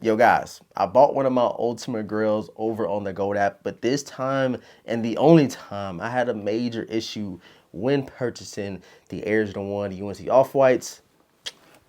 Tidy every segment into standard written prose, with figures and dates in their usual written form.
Yo guys, I bought one of my Ultimate Grills over on the Gold app, but this time, and the only time, I had a major issue when purchasing the Air Jordan 1 UNC Off-Whites.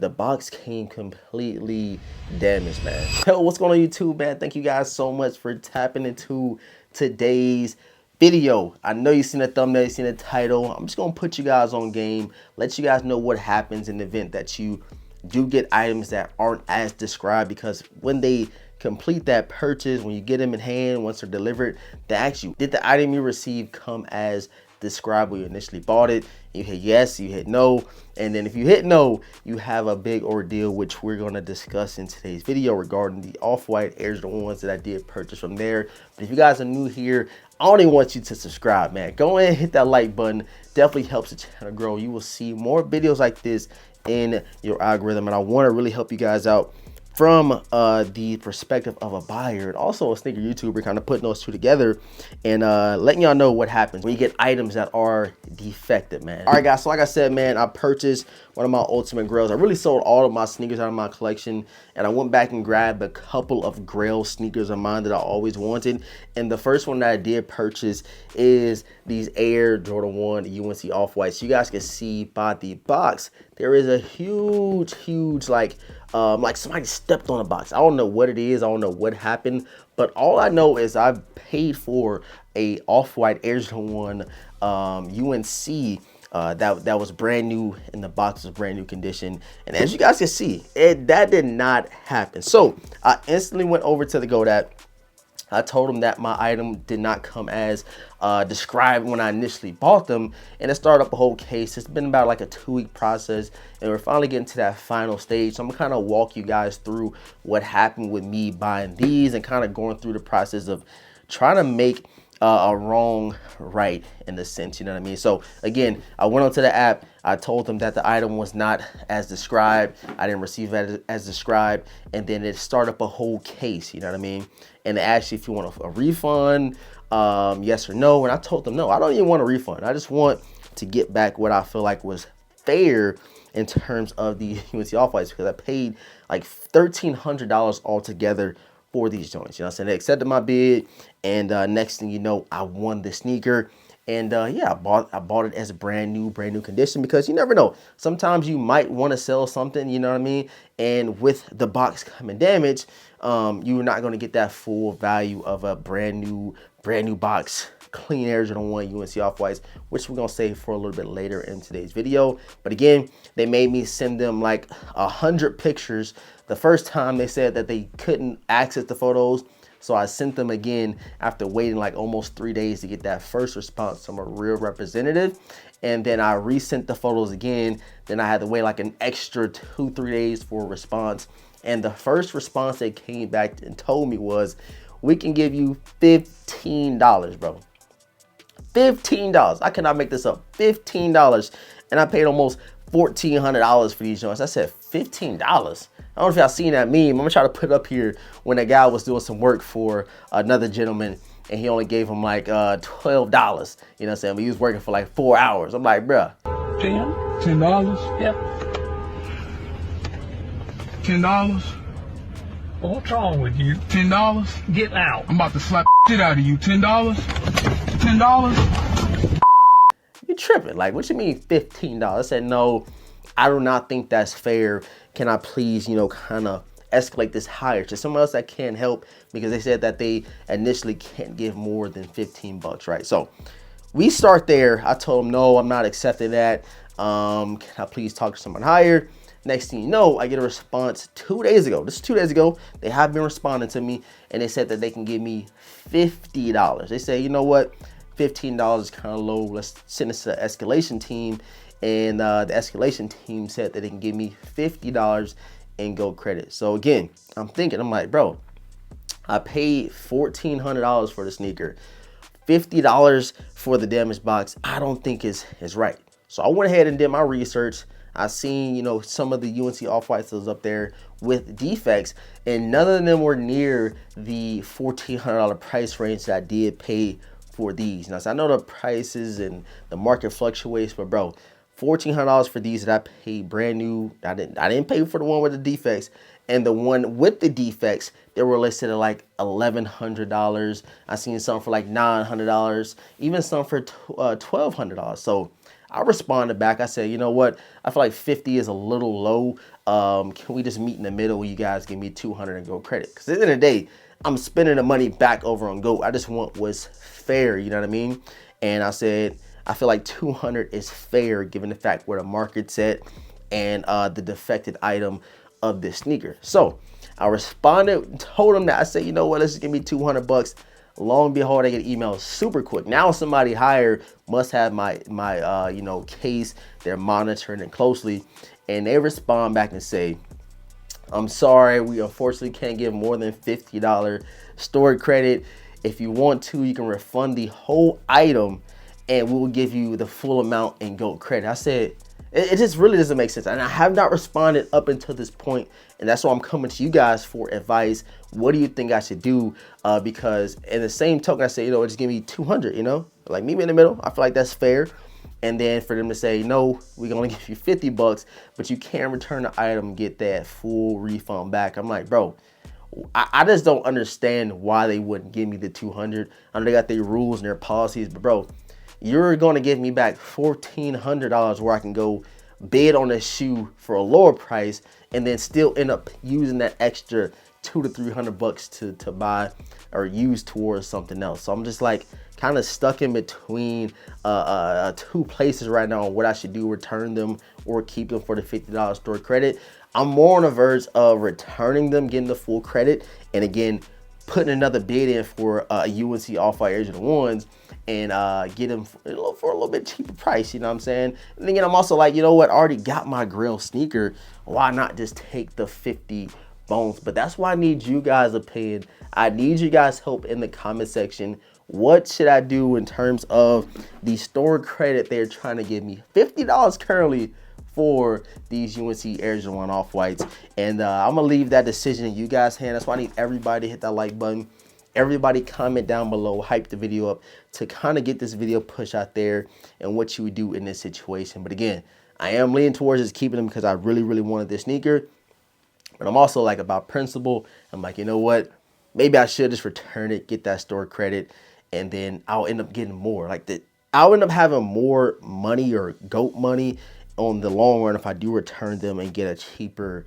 The box came completely damaged, man. Yo, what's going on YouTube, man? Thank you guys so much for tapping into today's video. I know you've seen the thumbnail, you've seen the title. I'm just gonna put you guys on game, let you guys know what happens in the event that you do get items that aren't as described, because when they complete that purchase, when you get them in hand, once they're delivered, they ask you, did the item you received come as described when you initially bought it? You hit yes, you hit no, and then if you hit no, you have a big ordeal, which we're going to discuss in today's video regarding the Off-White Air Jordan ones that I did purchase from there. But if you guys are new here, I only want you to subscribe, man. Go ahead and hit that like button. Definitely helps the channel grow. You will see more videos like this in your algorithm, and I want to really help you guys out from the perspective of a buyer and also a sneaker YouTuber, kind of putting those two together and letting y'all know what happens when you get items that are defective, man. All right, guys, so like I said, man, I purchased one of my Ultimate Grails. I really sold all of my sneakers out of my collection, and I went back and grabbed a couple of Grail sneakers of mine that I always wanted. And the first one that I did purchase is these Air Jordan 1 UNC Off-Whites. You guys can see by the box, there is a huge like somebody stepped on a box. I don't know what it is. I don't know what happened, but all I know is I paid for a Off-White Air Jordan 1 UNC that was brand new, and the box was brand new condition. And as you guys can see, that did not happen. So I instantly went over to the Gold app. I told them that my item did not come as described when I initially bought them, and it started up a whole case. It's been about like a 2-week process, and we're finally getting to that final stage. So I'm gonna kind of walk you guys through what happened with me buying these and kind of going through the process of trying to make a wrong right, in a sense, you know what I mean? So again, I went onto the app. I told them that the item was not as described. I didn't receive it as described, and then it started up a whole case, you know what I mean? And they asked you if you want a refund, yes or no. And I told them no, I don't even want a refund. I just want to get back what I feel like was fair in terms of the UNC Off-Whites, because I paid like $1,300 altogether for these joints. You know what I'm saying? They accepted my bid, and next thing you know, I won the sneaker. And yeah, I bought it as a brand new condition, because you never know. Sometimes you might want to sell something, you know what I mean? And with the box coming damaged, you're not going to get that full value of a brand new box, clean Air Jordan 1 UNC Off-Whites, which we're going to save for a little bit later in today's video. But again, they made me send them like 100 pictures. The first time they said that they couldn't access the photos, so I sent them again after waiting like almost 3 days to get that first response from a real representative. And then I resent the photos again. Then I had to wait like an extra 2-3 days for a response. And the first response they came back and told me was, we can give you $15, bro. $15. I cannot make this up. $15. And I paid almost $1,400 for these joints. I said, $15? I don't know if y'all seen that meme. I'm gonna try to put it up here when a guy was doing some work for another gentleman, and he only gave him like $12. You know what I'm saying? But he was working for like 4 hours. I'm like, bruh. $10? Yep. $10? Well, what's wrong with you? $10? Get out. I'm about to slap shit out of you. $10? $10? You tripping. Like, what you mean $15? I said, no, I do not think that's fair. Can I please, you know, kind of escalate this higher to someone else that can help, because they said that they initially can't give more than 15 bucks, right? So we start there. I told them, no, I'm not accepting that. Can I please talk to someone higher? Next thing you know, I get a response 2 days ago. This is 2 days ago. They have been responding to me, and they said that they can give me $50. They say, you know what? $15 is kind of low. Let's send this to the Escalation team. And the Escalation team said that they can give me $50 in gold credit. So again, I'm like, bro, I paid $1,400 for the sneaker. $50 for the damaged box, I don't think is right. So I went ahead and did my research. I seen, you know, some of the UNC Off-Whites up there with defects, and none of them were near the $1,400 price range that I did pay for these. Now, so I know the prices and the market fluctuates, but bro, $1,400 for these that I paid brand new. I didn't pay for the one with the defects, and the one with the defects, they were listed at like $1,100. I seen some for like $900, even some for $1,200. So I responded back. I said, you know what? I feel like 50 is a little low. Can we just meet in the middle where you guys give me 200 and go credit? Because at the end of the day, I'm spending the money back over on GOAT. I just want what's fair, you know what I mean? And I said, I feel like 200 is fair given the fact where the market's at and the defected item of this sneaker. So I responded, told them that. I said, you know what, let's just give me 200 bucks. Long and behold, I get emails super quick. Now somebody higher must have my you know, case. They're monitoring it closely, and they respond back and say, I'm sorry, we unfortunately can't give more than $50 store credit. If you want to, you can refund the whole item and we'll give you the full amount in GOAT credit. I said, it just really doesn't make sense. And I have not responded up until this point, and that's why I'm coming to you guys for advice. What do you think I should do? Because in the same token, I say, you know, just give me 200, you know, like meet me in the middle. I feel like that's fair. And then for them to say, no, we're gonna give you 50 bucks, but you can't return the item, get that full refund back. I'm like, bro, I just don't understand why they wouldn't give me the 200. I know they got their rules and their policies, but bro, you're gonna give me back $1,400 where I can go bid on a shoe for a lower price and then still end up using that extra $200 to $300 to buy or use towards something else. So I'm just like kind of stuck in between two places right now on what I should do, return them or keep them for the $50 store credit. I'm more on the verge of returning them, getting the full credit, and again, putting another bid in for a UNC Off-White Air Jordan 1s and get them for a little bit cheaper price, you know what I'm saying? And again, I'm also like, you know what, I already got my Grail sneaker. Why not just take the 50 bones? But that's why I need you guys' opinion. I need you guys' help in the comment section. What should I do in terms of the store credit they're trying to give me? $50 currently for these UNC Air Jordan 1 Off-Whites. And I'm gonna leave that decision in you guys' hands. That's why I need everybody to hit that like button. Everybody comment down below, hype the video up to kind of get this video pushed out there and what you would do in this situation. But again, I am leaning towards just keeping them because I really, really wanted this sneaker. But I'm also like about principle. I'm like, you know what? Maybe I should just return it, get that store credit, and then I'll end up getting more. Like that, I'll end up having more money or GOAT money on the long run if I do return them and get a cheaper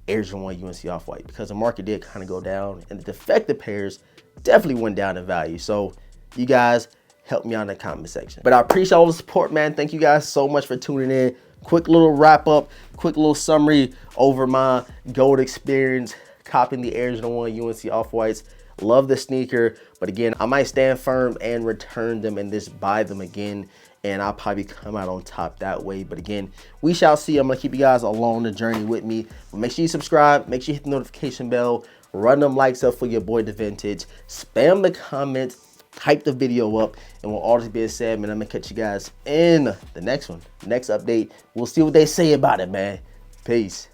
Air Jordan 1 UNC Off-White, because the market did kind of go down and the defective pairs definitely went down in value. So you guys help me out in the comment section. But I appreciate all the support, man. Thank you guys so much for tuning in. Quick little wrap up, quick little summary over my GOAT experience copying the Air Jordan 1 UNC Off-Whites. Love the sneaker, but again, I might stand firm and return them and just buy them again, and I'll probably come out on top that way. But again, we shall see. I'm gonna keep you guys along the journey with me. But make sure you subscribe, make sure you hit the notification bell, run them likes up for your boy DEVINTAGE, spam the comments, hype the video up, and with all this being said, man, I'm gonna catch you guys in the next one, next update. We'll see what they say about it, man. Peace.